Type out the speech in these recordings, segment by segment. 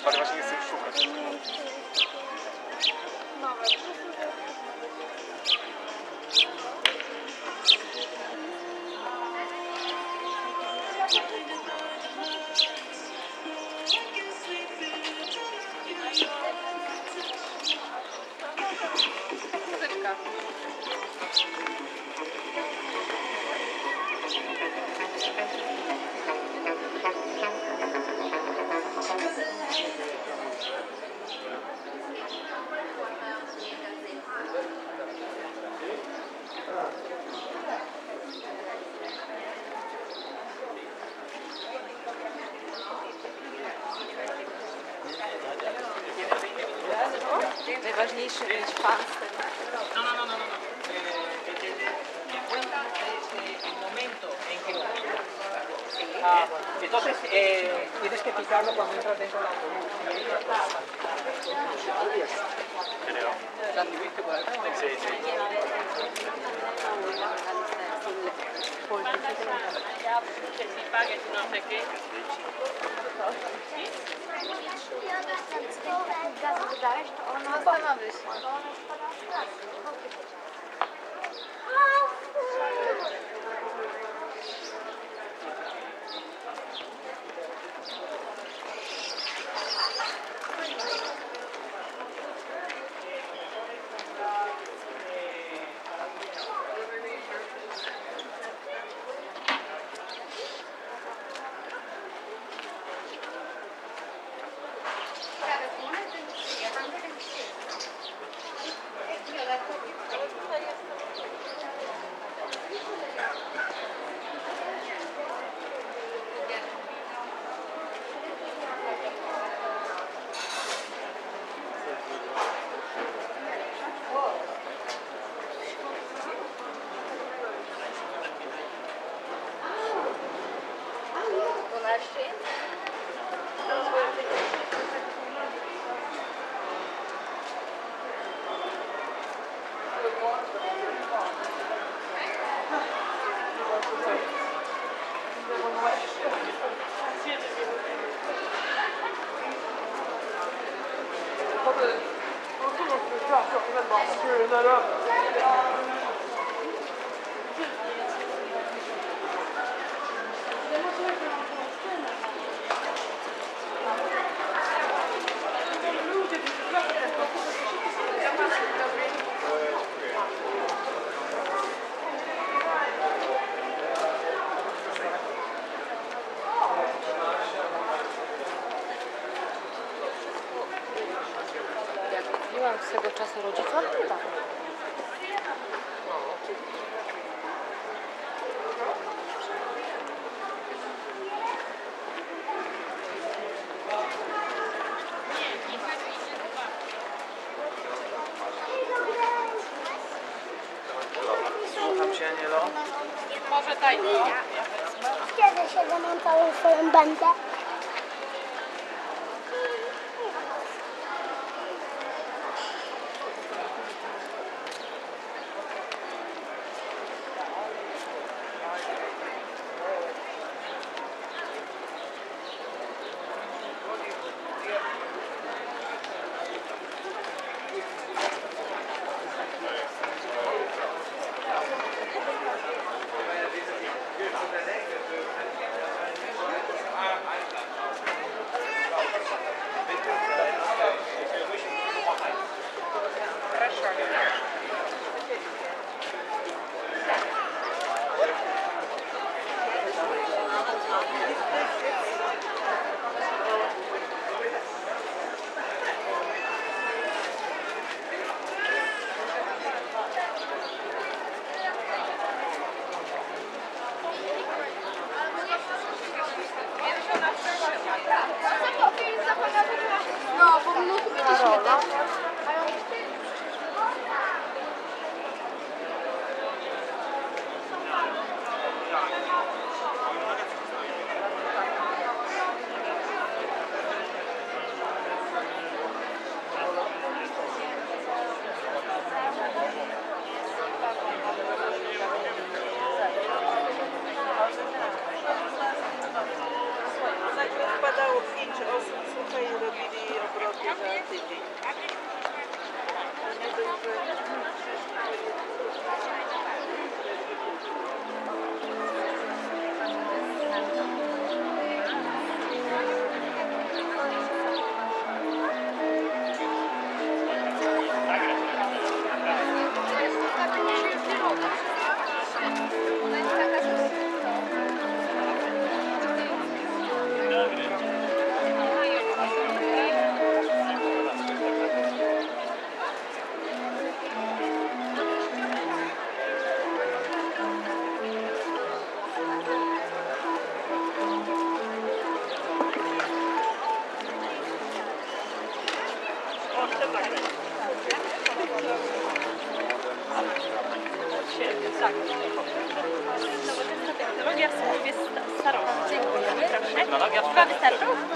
Ale właśnie nie chcę już szukać. Muzyczka. Najważniejsze mieć fan z tego. Cuenta el momento en que entonces tienes que picarlo cuando entras dentro del autobús. Creo. ¿La tuviste por acá? Sí, sí. Que si pagues no sé qué. Gaz wydajesz, to ona Zastanowię się. Jak mówiłam swego czasu rodzicom, to tak. Słucham cię, Anielo. Może daj to. Kiedy się zamontował swoją bandę?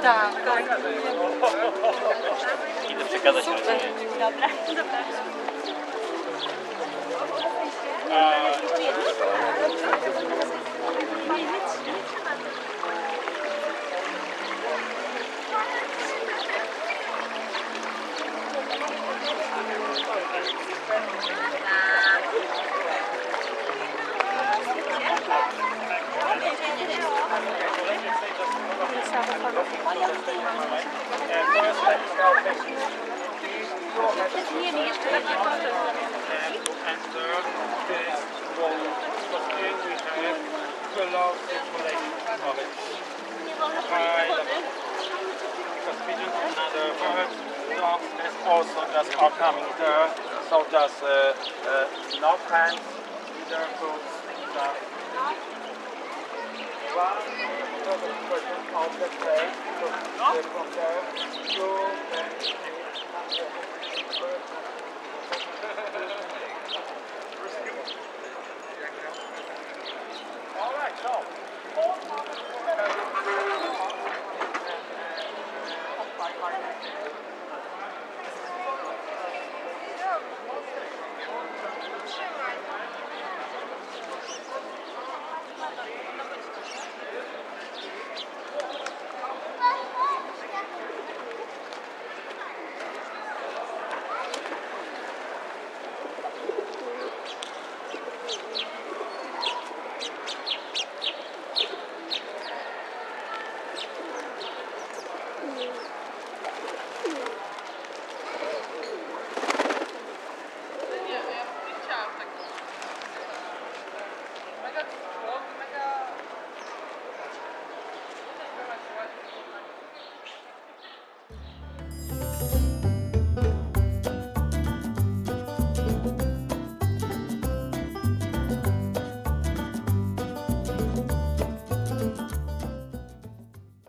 Tak. Idę przekazać rodzinie. Dobra. Nie, nie, jeszcze raz nie powiem. Because pigeons and other birds, dogs, there's also just are coming there. So just no pants, either fruits, stuff. One, because of the person of the place, so from there.